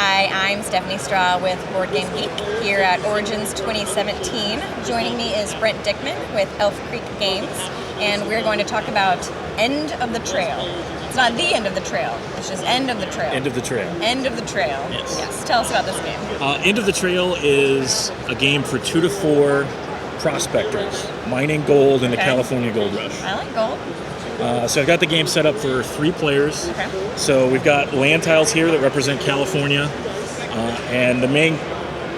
Hi, I'm Stephanie Straw with Board Game Geek here at Origins 2017. Joining me is Brent Dickman with Elf Creek Games, and we're going to talk about End of the Trail. It's not the end of the trail, it's just End of the Trail. End of the Trail. End of the Trail. Yes. Tell us about this game. End of the Trail is a game for 2 to 4 prospectors mining gold in the California gold rush. I like gold. So I've got the game set up for 3 players. Okay. So we've got land tiles here that represent California, and the main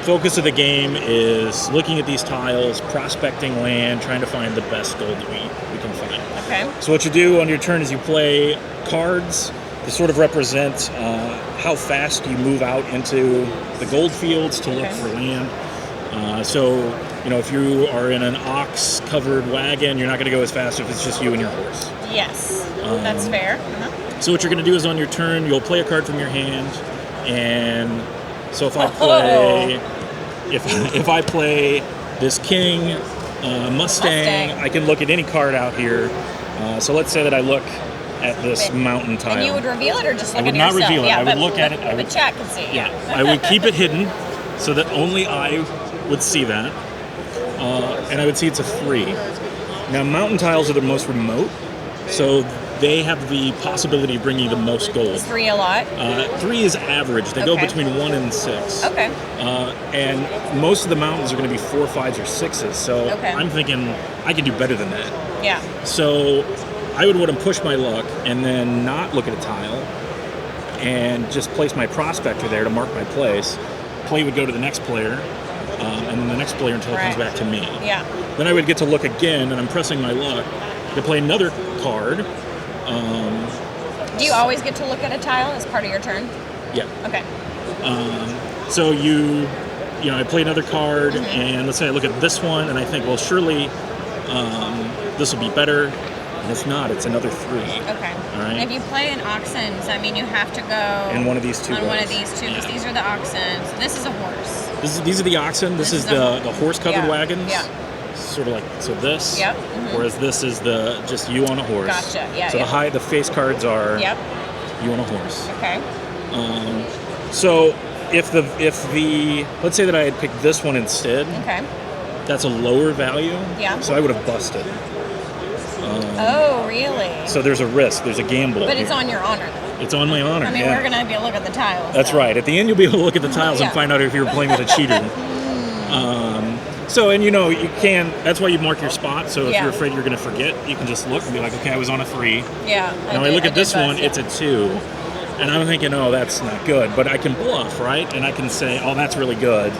focus of the game is looking at these tiles, prospecting land, trying to find the best gold that we can find. Okay. So what you do on your turn is you play cards to sort of represent how fast you move out into the gold fields to look for land. If you are in an ox-covered wagon, you're not going to go as fast if it's just you and your horse. Yes, that's fair. So what you're going to do is on your turn, you'll play a card from your hand, and so if I play, if I play this king Mustang, I can look at any card out here. So let's say that I look at this mountain tile. And you would reveal it or just look at yourself? I would not reveal it. Yeah, I would look at it. The chat can see. Yeah, I would keep it hidden so that only I would see that. And I would see it's a 3. Now, mountain tiles are the most remote, so they have the possibility of bringing the most gold. Is 3 a lot? 3 is average. They go between 1 and 6. Okay. And most of the mountains are going to be 4, 5s, or 6s, so I'm thinking I can do better than that. Yeah. So I would want to push my luck and then not look at a tile and just place my prospector there to mark my place. Play would go to the next player. And then the next player until it comes back to me. Yeah. Then I would get to look again, and I'm pressing my luck to play another card. Do you always get to look at a tile as part of your turn? Yeah. Okay. So I play another card, and let's say I look at this one, and I think, well, surely this will be better. And it's not. It's another 3. Okay. All right. If you play an oxen, does that mean you have to go in one of these 2? On one of these 2, because these are the oxen. So this is a horse. These are the oxen. This is the horse-covered wagons. Yeah. Sort of like this. Yep. Whereas this is just you on a horse. Gotcha. Yeah. So the face cards are you on a horse. Okay. So if the let's say that I had picked this one instead. Okay. That's a lower value. Yeah. So I would have busted. Oh, really? So there's a risk. There's a gamble. But it's on your honor, though. It's on my honor. I mean, we're going to be able to look at the tiles. That's right. At the end, you'll be able to look at the tiles and find out if you were playing with a cheater. You can. That's why you mark your spot. So if you're afraid you're going to forget, you can just look and be like, okay, I was on a 3. Yeah. Now I look at this one, it's a 2. And I'm thinking, oh, that's not good. But I can bluff, right? And I can say, oh, that's really good.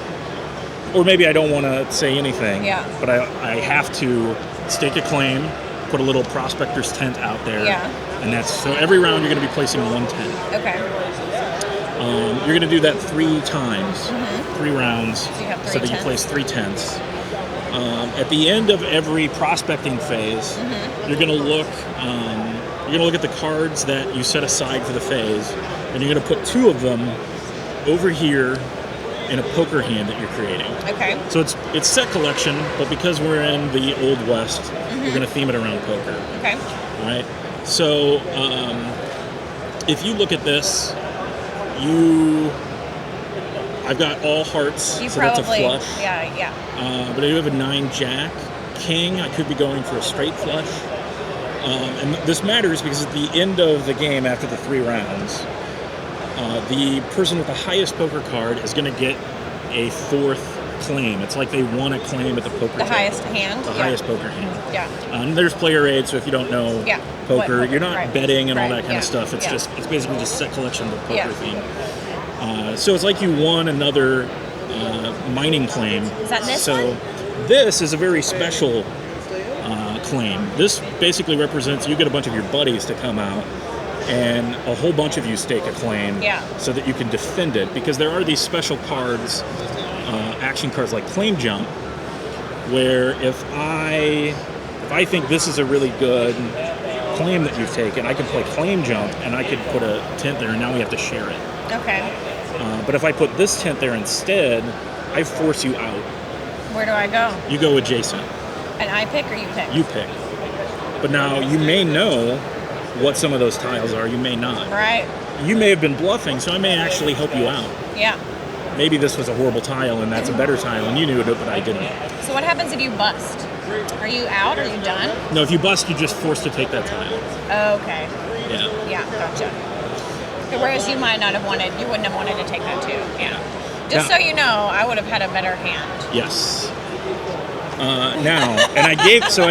Or maybe I don't want to say anything. Yeah. But I have to stake a claim, put a little prospector's tent out there. Yeah. And so every round you're going to be placing 1 tent. Okay. You're going to do that 3 times, 3 rounds, so that you place 3 tents. At the end of every prospecting phase, you're going to look. You're going to look at the cards that you set aside for the phase, and you're going to put 2 of them over here in a poker hand that you're creating. Okay. So it's set collection, but because we're in the Old West, we're going to theme it around poker. Okay. All right. So if you look at this, I've got all hearts, so that's a flush. Yeah. But I do have a 9 jack. King, I could be going for a straight flush. And this matters because at the end of the game, after the 3 rounds, the person with the highest poker card is going to get a 4th claim. It's like they won a claim at the poker table. Highest hand? The highest poker hand. Yeah. And there's player aid, so if you don't know poker, you're not betting and all that kind of stuff. It's it's basically just set collection of the poker theme. So it's like you won another mining claim. Is that this one? This is a very special claim. This basically represents you get a bunch of your buddies to come out and a whole bunch of you stake a claim so that you can defend it, because there are these special cards, action cards like Claim Jump, where if I think this is a really good claim that you've taken, I can play Claim Jump and I could put a tent there, and now we have to share it. Okay. But if I put this tent there instead, I force you out. Where do I go? You go adjacent. And I pick or you pick? You pick. But now you may know what some of those tiles are. You may not. Right. You may have been bluffing, so I may actually help you out. Yeah. Maybe this was a horrible tile and that's a better tile and you knew it, but I didn't. So what happens if you bust? Are you out? Are you done? No, if you bust, you're just forced to take that tile. Okay. Yeah. Yeah, gotcha. Whereas you might not have wanted, you wouldn't have wanted to take that too. Yeah. Just so you know, I would have had a better hand. Yes. Now, and I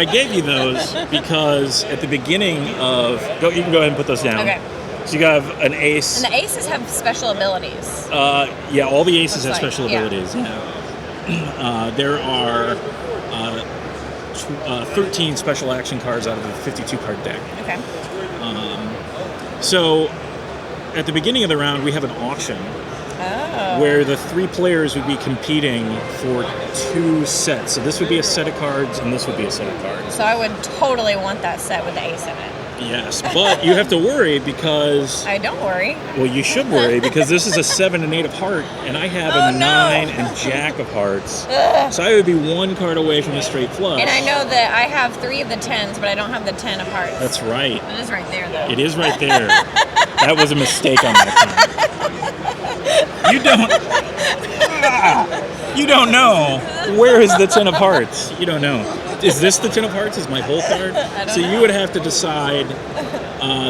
gave you those because at the beginning of, you can go ahead and put those down. Okay. So you have an ace. And the aces have special abilities. Yeah, all the aces have special yeah. abilities. Yeah. There are 13 special action cards out of a 52 card deck. Okay. So at the beginning of the round, we have an auction. Where the 3 players would be competing for 2 sets. So this would be a set of cards, and this would be a set of cards. So I would totally want that set with the ace in it. Yes, but you have to worry because... I don't worry. Well, you should worry because this is a 7 and 8 of heart, and I have a 9 and jack of hearts. So I would be 1 card away from a straight flush. And I know that I have 3 of the 10s, but I don't have the 10 of hearts. That's right. It is right there, though. It is right there. That was a mistake on my part. You don't know. Where is the 10 of hearts? You don't know. Is this the 10 of hearts? Is my whole card? So you would have to decide,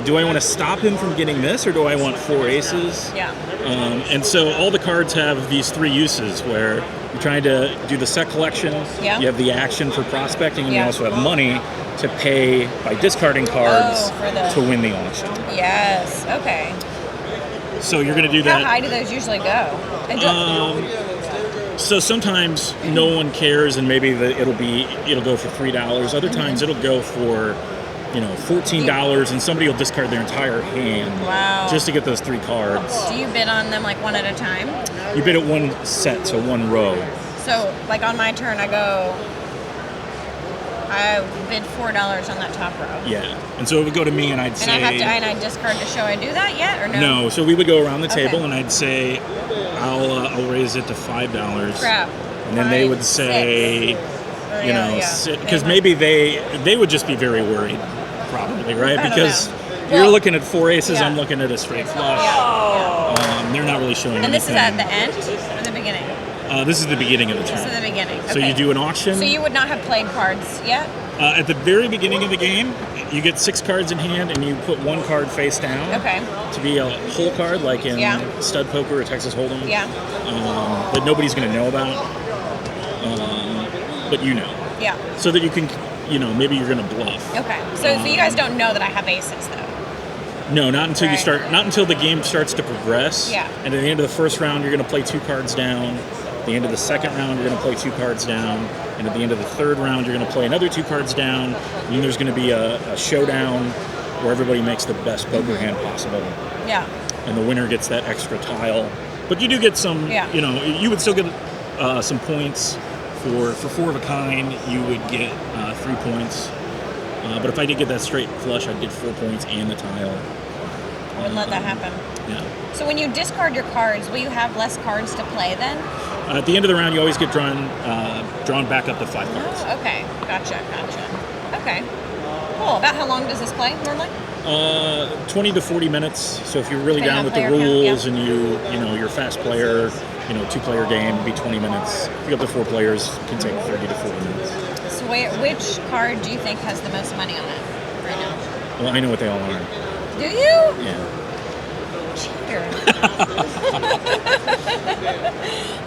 do I want to stop him from getting this, or do I want 4 aces? Yeah. And so all the cards have these 3 uses where you're trying to do the set collection, yeah. You have the action for prospecting, and you also have money to pay by discarding cards to win the auction. Yes, okay. So you're going to do that. How high do those usually go? So sometimes no one cares, and maybe it'll go for $3. Other times it'll go for, $14, and somebody will discard their entire hand. Wow. Just to get those 3 cards. Do you bid on them like one at a time? You bid at one set, so one row. So like on my turn, I bid $4 on that top row. Yeah, and so it would go to me, and I'd say... And I discard to show I do that yet, or no? No, so we would go around the table, and I'd say, I'll raise it to $5. Crap. And then they would say, because maybe they would just be very worried, probably, right? Because you're looking at 4 aces, I'm looking at a straight flush. They're not really showing anything. And this is at the end or the beginning? This is the beginning of the turn. This is the beginning. Okay. So you do an auction. So you would not have played cards yet? At the very beginning of the game, you get 6 cards in hand, and you put 1 card face down. Okay. To be a whole card, like in Stud Poker or Texas Hold'em. Yeah. That nobody's going to know about. But you know. Yeah. So that you can, maybe you're going to bluff. Okay. So you guys don't know that I have aces, though? No, not until you start. Not until the game starts to progress. Yeah. And at the end of the first round, you're going to play 2 cards down. At the end of the second round, you're going to play 2 cards down. And at the end of the third round, you're going to play another 2 cards down. And then there's going to be a showdown where everybody makes the best poker hand possible. Yeah. And the winner gets that extra tile. But you do get some, you would still get some points. For 4 of a kind, you would get 3 points. But if I did get that straight flush, I'd get 4 points and the tile. I wouldn't let that happen. Yeah. So when you discard your cards, will you have less cards to play then? At the end of the round, you always get drawn back up to 5 cards. Oh, okay. Gotcha. Okay. Cool. About how long does this play normally? 20 to 40 minutes. So if you're really down with the rules and you're a fast player, 2-player game would be 20 minutes. If you go up to 4 players, it can take 30 to 40 minutes. So which card do you think has the most money on it right now? Well, I know what they all are. Do you? Yeah. Cheater.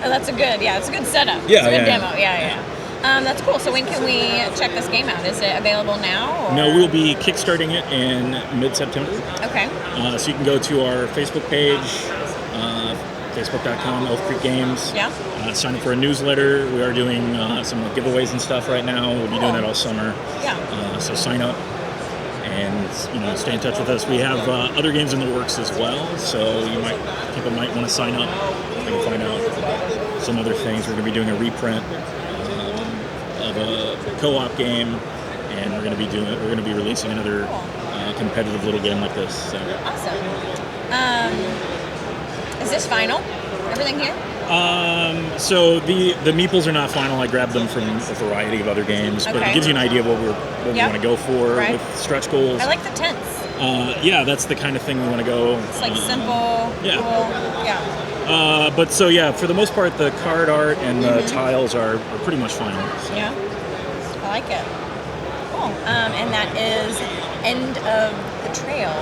Oh, that's it's a good setup. Yeah, it's a good demo. Yeah. That's cool. So when can we check this game out? Is it available now? Or? No, we'll be kickstarting it in mid-September. Okay. So you can go to our Facebook page, facebook.com, Elf Creek Games. Yeah. Sign up for a newsletter. We are doing some giveaways and stuff right now. We'll be doing that all summer. Yeah. So sign up and stay in touch with us. We have other games in the works as well, so people might want to sign up and find out some other things. We're going to be doing a reprint of a co-op game, and we're going to be releasing another competitive little game like this. So. Awesome. Is this final? Everything here? So the meeples are not final. I grabbed them from a variety of other games, but it gives you an idea of what we want to go for with stretch goals. I like the tents. yeah, that's the kind of thing we want to go. It's like simple, yeah. cool. Yeah. But so yeah, for the most part, the card art and the tiles are pretty much final. So. Yeah, I like it. Cool. And that is End of the Trail.